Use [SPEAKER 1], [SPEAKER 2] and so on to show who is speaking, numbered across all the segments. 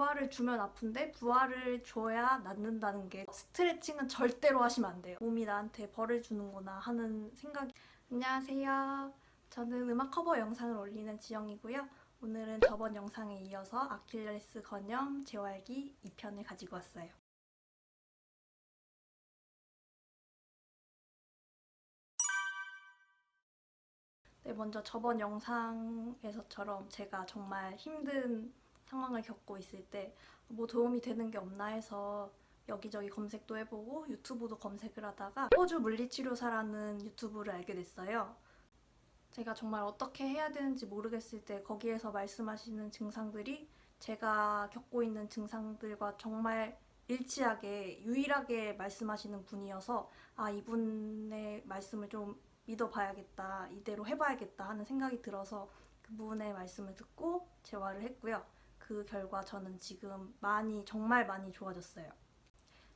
[SPEAKER 1] 부하를 주면 아픈데 부하를 줘야 낫는다는 게 스트레칭은 절대로 하시면 안 돼요. 몸이 나한테 벌을 주는구나 하는 생각이. 안녕하세요. 저는 음악 커버 영상을 올리는 지영이고요. 오늘은 저번 영상에 이어서 아킬레스 건염 재활기 2편을 가지고 왔어요. 네, 먼저 저번 영상에서처럼 제가 정말 힘든 상황을 겪고 있을 때 뭐 도움이 되는 게 없나 해서 여기저기 검색도 해보고 유튜브도 검색을 하다가 호주 물리치료사라는 유튜브를 알게 됐어요. 제가 정말 어떻게 해야 되는지 모르겠을 때 거기에서 말씀하시는 증상들이 제가 겪고 있는 증상들과 정말 일치하게 유일하게 말씀하시는 분이어서 이분의 말씀을 좀 믿어봐야겠다, 이대로 해봐야겠다 하는 생각이 들어서 그분의 말씀을 듣고 재활을 했고요. 그 결과 저는 지금 정말 많이 좋아졌어요.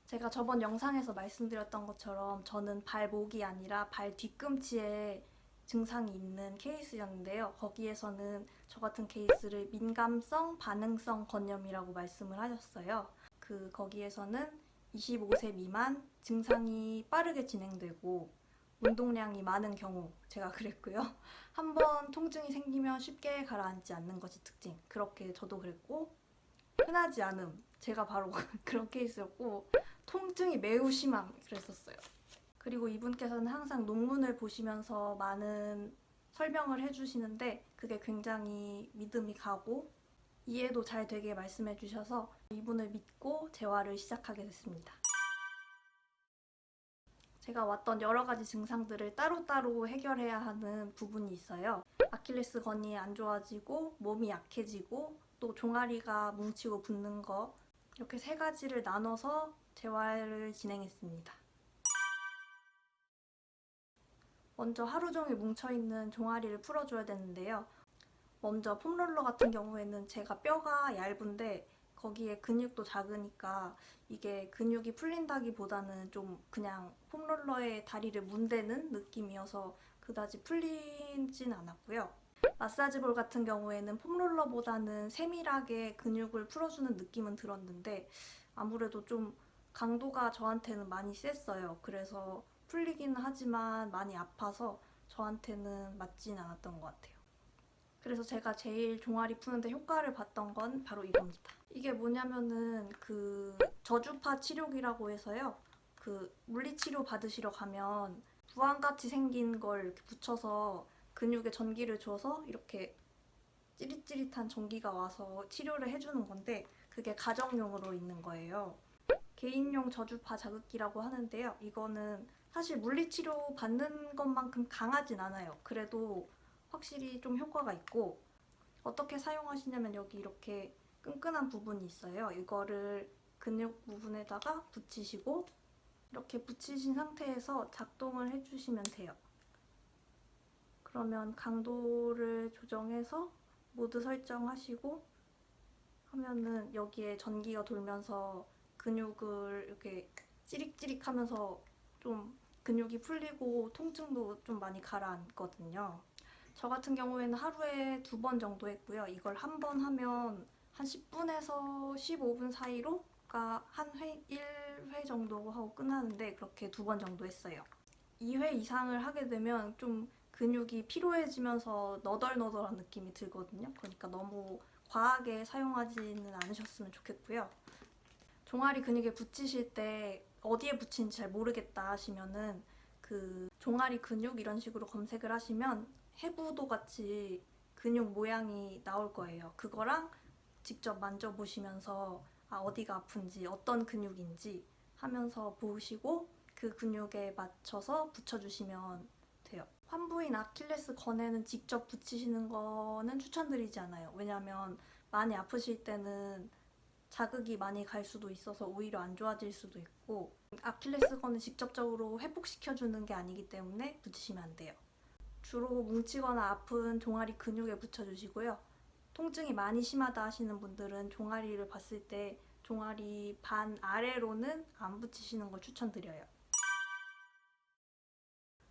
[SPEAKER 1] 제가 저번 영상에서 말씀드렸던 것처럼 저는 발목이 아니라 발 뒤꿈치에 증상이 있는 케이스였는데요. 거기에서는 저 같은 케이스를 민감성 반응성 건염이라고 말씀을 하셨어요. 거기에서는 25세 미만, 증상이 빠르게 진행되고 운동량이 많은 경우, 제가 그랬고요. 한번 통증이 생기면 쉽게 가라앉지 않는 것이 특징. 그렇게 저도 그랬고, 흔하지 않음. 제가 바로 그런 케이스였고, 통증이 매우 심함. 그랬었어요. 그리고 이분께서는 항상 논문을 보시면서 많은 설명을 해주시는데 그게 굉장히 믿음이 가고 이해도 잘 되게 말씀해 주셔서 이분을 믿고 재활을 시작하게 됐습니다. 제가 왔던 여러 가지 증상들을 따로따로 해결해야 하는 부분이 있어요. 아킬레스 건이 안 좋아지고 몸이 약해지고 또 종아리가 뭉치고 붓는 거, 이렇게 세 가지를 나눠서 재활을 진행했습니다. 먼저 하루 종일 뭉쳐있는 종아리를 풀어줘야 되는데요. 먼저 폼롤러 같은 경우에는 제가 뼈가 얇은데 거기에 근육도 작으니까 이게 근육이 풀린다기보다는 좀 그냥 폼롤러에 다리를 문대는 느낌이어서 그다지 풀리진 않았고요. 마사지볼 같은 경우에는 폼롤러보다는 세밀하게 근육을 풀어주는 느낌은 들었는데 아무래도 좀 강도가 저한테는 많이 셌어요. 그래서 풀리기는 하지만 많이 아파서 저한테는 맞진 않았던 것 같아요. 그래서 제가 제일 종아리 푸는데 효과를 봤던 건 바로 이겁니다. 이게 뭐냐면은 저주파 치료기라고 해서요. 물리치료 받으시러 가면 부항같이 생긴 걸 이렇게 붙여서 근육에 전기를 줘서 이렇게 찌릿찌릿한 전기가 와서 치료를 해주는 건데 그게 가정용으로 있는 거예요. 개인용 저주파 자극기라고 하는데요. 이거는 사실 물리치료 받는 것만큼 강하진 않아요. 그래도 확실히 좀 효과가 있고 어떻게 사용하시냐면 여기 이렇게 끈끈한 부분이 있어요. 이거를 근육 부분에다가 붙이시고 이렇게 붙이신 상태에서 작동을 해주시면 돼요. 그러면 강도를 조정해서 모드 설정하시고 하면은 여기에 전기가 돌면서 근육을 이렇게 찌릭찌릭 하면서 좀 근육이 풀리고 통증도 좀 많이 가라앉거든요. 저 같은 경우에는 하루에 2번 정도 했고요. 이걸 한 번 하면 한 10분에서 15분 사이로가 한 1회 정도 하고 끝나는데 그렇게 2번 정도 했어요. 2회 이상을 하게 되면 좀 근육이 피로해지면서 너덜너덜한 느낌이 들거든요. 그러니까 너무 과하게 사용하지는 않으셨으면 좋겠고요. 종아리 근육에 붙이실 때 어디에 붙이는지 잘 모르겠다 하시면은 종아리 근육 이런 식으로 검색을 하시면 해부도 같이 근육 모양이 나올 거예요. 그거랑 직접 만져보시면서 어디가 아픈지 어떤 근육인지 하면서 보시고 그 근육에 맞춰서 붙여주시면 돼요. 환부인 아킬레스 건에는 직접 붙이시는 거는 추천드리지 않아요. 왜냐면 많이 아프실 때는 자극이 많이 갈 수도 있어서 오히려 안 좋아질 수도 있고 아킬레스 건을 직접적으로 회복시켜주는 게 아니기 때문에 붙이시면 안 돼요. 주로 뭉치거나 아픈 종아리 근육에 붙여주시고요. 통증이 많이 심하다 하시는 분들은 종아리를 봤을 때 종아리 반 아래로는 안 붙이시는 걸 추천드려요.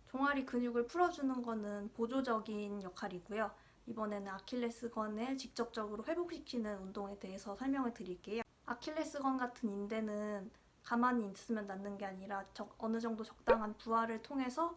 [SPEAKER 1] 종아리 근육을 풀어주는 거는 보조적인 역할이고요. 이번에는 아킬레스건을 직접적으로 회복시키는 운동에 대해서 설명을 드릴게요. 아킬레스건 같은 인대는 가만히 있으면 낫는 게 아니라 어느 정도 적당한 부하를 통해서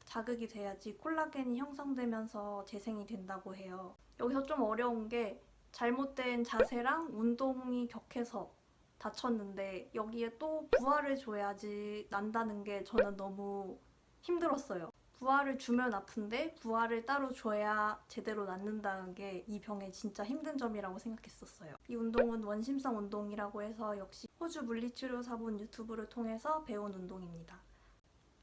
[SPEAKER 1] 자극이 돼야지 콜라겐이 형성되면서 재생이 된다고 해요. 여기서 좀 어려운 게 잘못된 자세랑 운동이 격해서 다쳤는데 여기에 또 부하를 줘야지 난다는 게 저는 너무 힘들었어요. 부하를 주면 아픈데 부하를 따로 줘야 제대로 낫는다는 게 이 병의 진짜 힘든 점이라고 생각했었어요. 이 운동은 원심성 운동이라고 해서 역시 호주 물리치료사분 유튜브를 통해서 배운 운동입니다.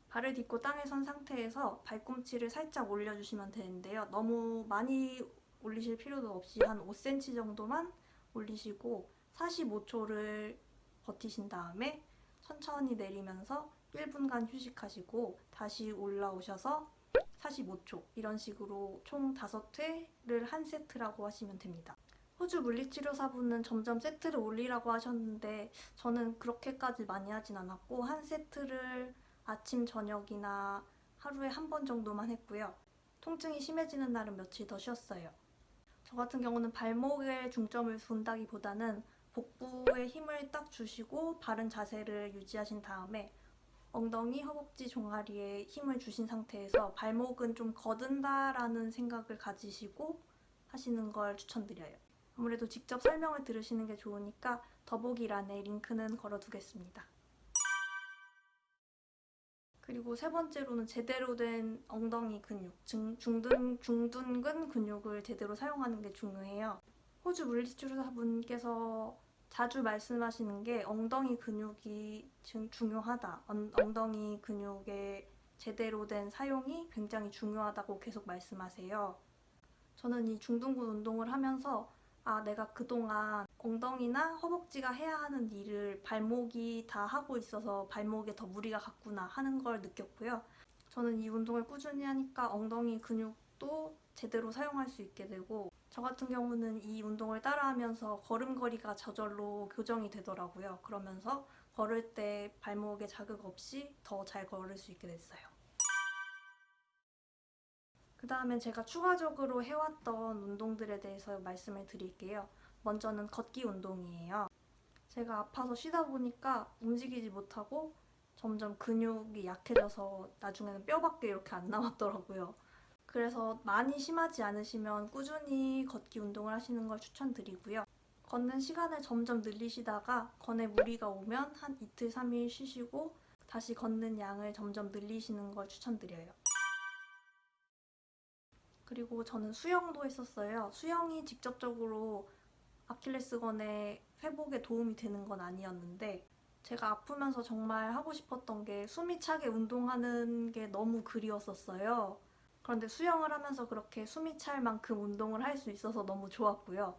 [SPEAKER 1] 발을 딛고 땅에 선 상태에서 발꿈치를 살짝 올려주시면 되는데요. 너무 많이 올리실 필요도 없이 한 5cm 정도만 올리시고 45초를 버티신 다음에 천천히 내리면서 1분간 휴식하시고 다시 올라오셔서 45초 이런 식으로 총 5회를 한 세트라고 하시면 됩니다. 호주 물리치료사분은 점점 세트를 올리라고 하셨는데 저는 그렇게까지 많이 하진 않았고 한 세트를 아침, 저녁이나 하루에 한 번 정도만 했고요. 통증이 심해지는 날은 며칠 더 쉬었어요. 저 같은 경우는 발목에 중점을 둔다기보다는 복부에 힘을 딱 주시고 바른 자세를 유지하신 다음에 엉덩이, 허벅지, 종아리에 힘을 주신 상태에서 발목은 좀 거든다라는 생각을 가지시고 하시는 걸 추천드려요. 아무래도 직접 설명을 들으시는 게 좋으니까 더보기란에 링크는 걸어두겠습니다. 그리고 세 번째로는 제대로 된 엉덩이 근육, 중둔근 근육을 제대로 사용하는 게 중요해요. 호주 물리치료사분께서 자주 말씀하시는 게 엉덩이 근육이 중요하다. 엉덩이 근육의 제대로 된 사용이 굉장히 중요하다고 계속 말씀하세요. 저는 이 중둔근 운동을 하면서 내가 그동안 엉덩이나 허벅지가 해야 하는 일을 발목이 다 하고 있어서 발목에 더 무리가 갔구나 하는 걸 느꼈고요. 저는 이 운동을 꾸준히 하니까 엉덩이 근육도 제대로 사용할 수 있게 되고 저 같은 경우는 이 운동을 따라하면서 걸음걸이가 저절로 교정이 되더라고요. 그러면서 걸을 때 발목에 자극 없이 더 잘 걸을 수 있게 됐어요. 그 다음에 제가 추가적으로 해왔던 운동들에 대해서 말씀을 드릴게요. 먼저는 걷기 운동이에요. 제가 아파서 쉬다 보니까 움직이지 못하고 점점 근육이 약해져서 나중에는 뼈밖에 이렇게 안 남았더라고요. 그래서 많이 심하지 않으시면 꾸준히 걷기 운동을 하시는 걸 추천드리고요. 걷는 시간을 점점 늘리시다가 건에 무리가 오면 한 이틀, 3일 쉬시고 다시 걷는 양을 점점 늘리시는 걸 추천드려요. 그리고 저는 수영도 했었어요. 수영이 직접적으로 아킬레스건의 회복에 도움이 되는 건 아니었는데 제가 아프면서 정말 하고 싶었던 게 숨이 차게 운동하는 게 너무 그리웠었어요. 그런데 수영을 하면서 그렇게 숨이 찰 만큼 운동을 할 수 있어서 너무 좋았고요.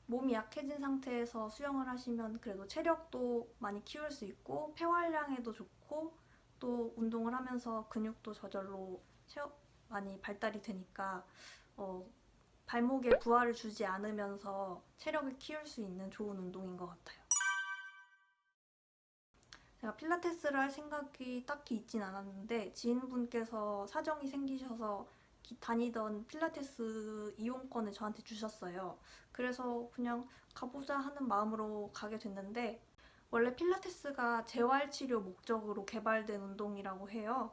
[SPEAKER 1] 몸이 약해진 상태에서 수영을 하시면 그래도 체력도 많이 키울 수 있고 폐활량에도 좋고 또 운동을 하면서 근육도 저절로 많이 발달이 되니까 발목에 부하를 주지 않으면서 체력을 키울 수 있는 좋은 운동인 것 같아요. 제가 필라테스를 할 생각이 딱히 있진 않았는데 지인분께서 사정이 생기셔서 다니던 필라테스 이용권을 저한테 주셨어요. 그래서 그냥 가보자 하는 마음으로 가게 됐는데 원래 필라테스가 재활치료 목적으로 개발된 운동이라고 해요.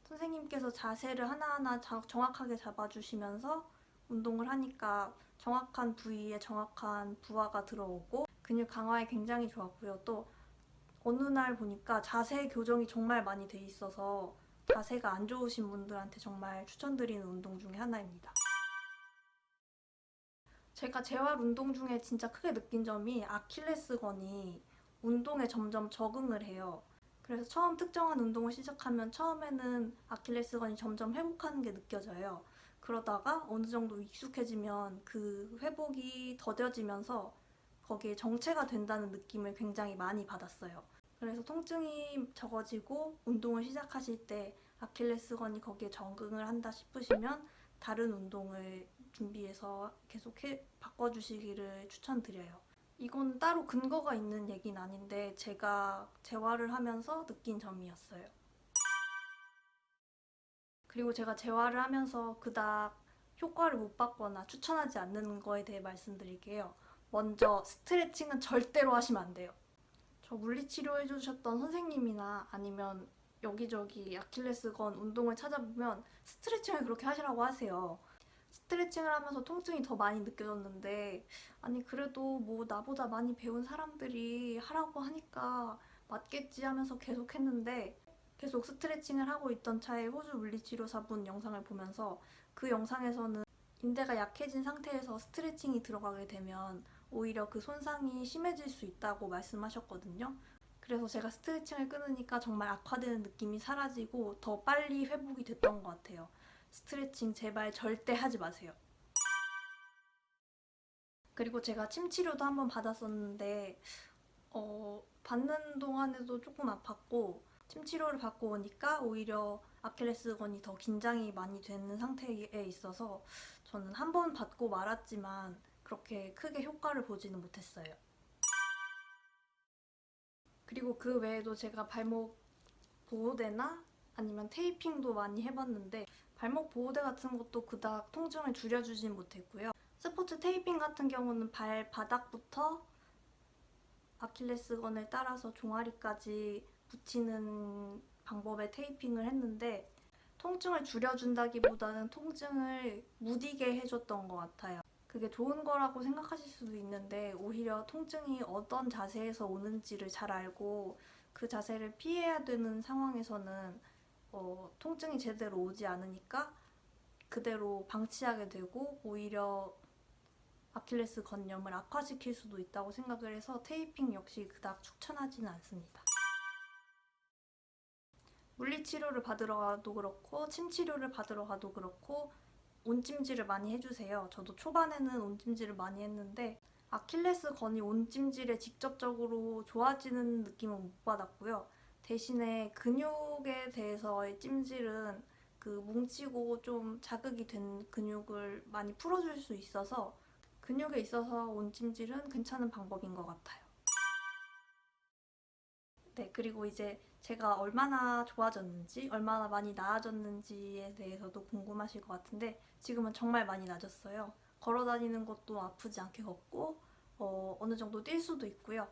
[SPEAKER 1] 선생님께서 자세를 하나하나 정확하게 잡아주시면서 운동을 하니까 정확한 부위에 정확한 부하가 들어오고 근육 강화에 굉장히 좋았고요. 또 어느 날 보니까 자세 교정이 정말 많이 돼 있어서 자세가 안 좋으신 분들한테 정말 추천드리는 운동 중에 하나입니다. 제가 재활 운동 중에 진짜 크게 느낀 점이 아킬레스건이 운동에 점점 적응을 해요. 그래서 처음 특정한 운동을 시작하면 처음에는 아킬레스건이 점점 회복하는 게 느껴져요. 그러다가 어느 정도 익숙해지면 그 회복이 더뎌지면서 거기에 정체가 된다는 느낌을 굉장히 많이 받았어요. 그래서 통증이 적어지고 운동을 시작하실 때 아킬레스건이 거기에 적응을 한다 싶으시면 다른 운동을 준비해서 계속 바꿔주시기를 추천드려요. 이건 따로 근거가 있는 얘기는 아닌데 제가 재활을 하면서 느낀 점이었어요. 그리고 제가 재활을 하면서 그닥 효과를 못 봤거나 추천하지 않는 거에 대해 말씀드릴게요. 먼저 스트레칭은 절대로 하시면 안 돼요. 저 물리치료 해주셨던 선생님이나 아니면 여기저기 아킬레스건 운동을 찾아보면 스트레칭을 그렇게 하시라고 하세요. 스트레칭을 하면서 통증이 더 많이 느껴졌는데, 아니 그래도 뭐 나보다 많이 배운 사람들이 하라고 하니까 맞겠지 하면서 계속 했는데, 계속 스트레칭을 하고 있던 차에 호주 물리치료사분 영상을 보면서, 그 영상에서는 인대가 약해진 상태에서 스트레칭이 들어가게 되면 오히려 그 손상이 심해질 수 있다고 말씀하셨거든요. 그래서 제가 스트레칭을 끊으니까 정말 악화되는 느낌이 사라지고 더 빨리 회복이 됐던 것 같아요. 스트레칭 제발 절대 하지 마세요. 그리고 제가 침 치료도 한번 받았었는데 받는 동안에도 조금 아팠고, 침 치료를 받고 오니까 오히려 아킬레스건이 더 긴장이 많이 되는 상태에 있어서 저는 한 번 받고 말았지만 그렇게 크게 효과를 보지는 못했어요. 그리고 그 외에도 제가 발목 보호대나 아니면 테이핑도 많이 해봤는데, 발목 보호대 같은 것도 그닥 통증을 줄여주진 못했고요. 스포츠 테이핑 같은 경우는 발바닥부터 아킬레스건을 따라서 종아리까지 붙이는 방법의 테이핑을 했는데, 통증을 줄여준다기보다는 통증을 무디게 해줬던 것 같아요. 그게 좋은 거라고 생각하실 수도 있는데, 오히려 통증이 어떤 자세에서 오는지를 잘 알고 그 자세를 피해야 되는 상황에서는 통증이 제대로 오지 않으니까 그대로 방치하게 되고 오히려 아킬레스 건염을 악화시킬 수도 있다고 생각을 해서 테이핑 역시 그닥 추천하지는 않습니다. 물리치료를 받으러 가도 그렇고 침치료를 받으러 가도 그렇고 온찜질을 많이 해주세요. 저도 초반에는 온찜질을 많이 했는데 아킬레스건이 온찜질에 직접적으로 좋아지는 느낌은 못 받았고요. 대신에 근육에 대해서의 찜질은 그 뭉치고 좀 자극이 된 근육을 많이 풀어줄 수 있어서, 근육에 있어서 온찜질은 괜찮은 방법인 것 같아요. 네, 그리고 이제 제가 얼마나 좋아졌는지, 얼마나 많이 나아졌는지에 대해서도 궁금하실 것 같은데, 지금은 정말 많이 나아졌어요. 걸어 다니는 것도 아프지 않게 걷고, 어느 정도 뛸 수도 있고요.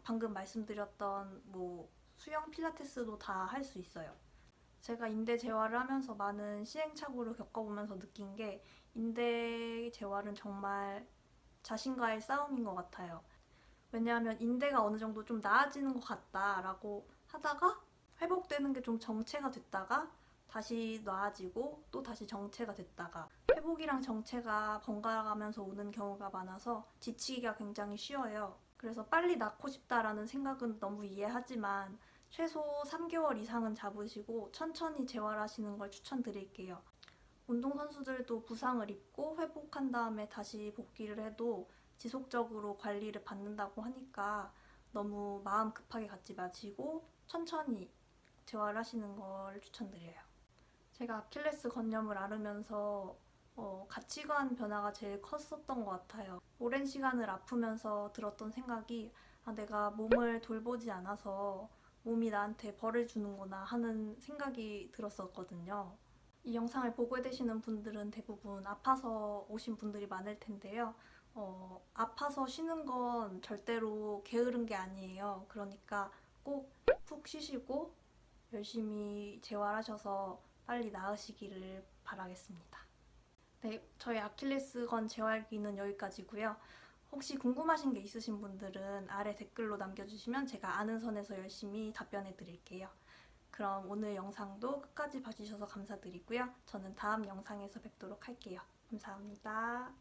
[SPEAKER 1] 방금 말씀드렸던 뭐 수영, 필라테스도 다 할 수 있어요. 제가 인대 재활을 하면서 많은 시행착오를 겪어보면서 느낀 게, 인대 재활은 정말 자신과의 싸움인 것 같아요. 왜냐하면 인대가 어느 정도 좀 나아지는 것 같다라고 하다가 회복되는 게 좀 정체가 됐다가 다시 나아지고 또 다시 정체가 됐다가, 회복이랑 정체가 번갈아 가면서 오는 경우가 많아서 지치기가 굉장히 쉬워요. 그래서 빨리 낫고 싶다라는 생각은 너무 이해하지만 최소 3개월 이상은 잡으시고 천천히 재활하시는 걸 추천드릴게요. 운동선수들도 부상을 입고 회복한 다음에 다시 복귀를 해도 지속적으로 관리를 받는다고 하니까 너무 마음 급하게 갖지 마시고 천천히 재활하시는 걸 추천드려요. 제가 아킬레스 건염을 앓으면서 가치관 변화가 제일 컸었던 것 같아요. 오랜 시간을 아프면서 들었던 생각이, 내가 몸을 돌보지 않아서 몸이 나한테 벌을 주는구나 하는 생각이 들었었거든요. 이 영상을 보고 계시는 분들은 대부분 아파서 오신 분들이 많을 텐데요. 아파서 쉬는 건 절대로 게으른 게 아니에요. 그러니까 꼭 푹 쉬시고 열심히 재활하셔서 빨리 나으시기를 바라겠습니다. 네, 저희 아킬레스건 재활기는 여기까지고요. 혹시 궁금하신 게 있으신 분들은 아래 댓글로 남겨주시면 제가 아는 선에서 열심히 답변해 드릴게요. 그럼 오늘 영상도 끝까지 봐주셔서 감사드리고요. 저는 다음 영상에서 뵙도록 할게요. 감사합니다.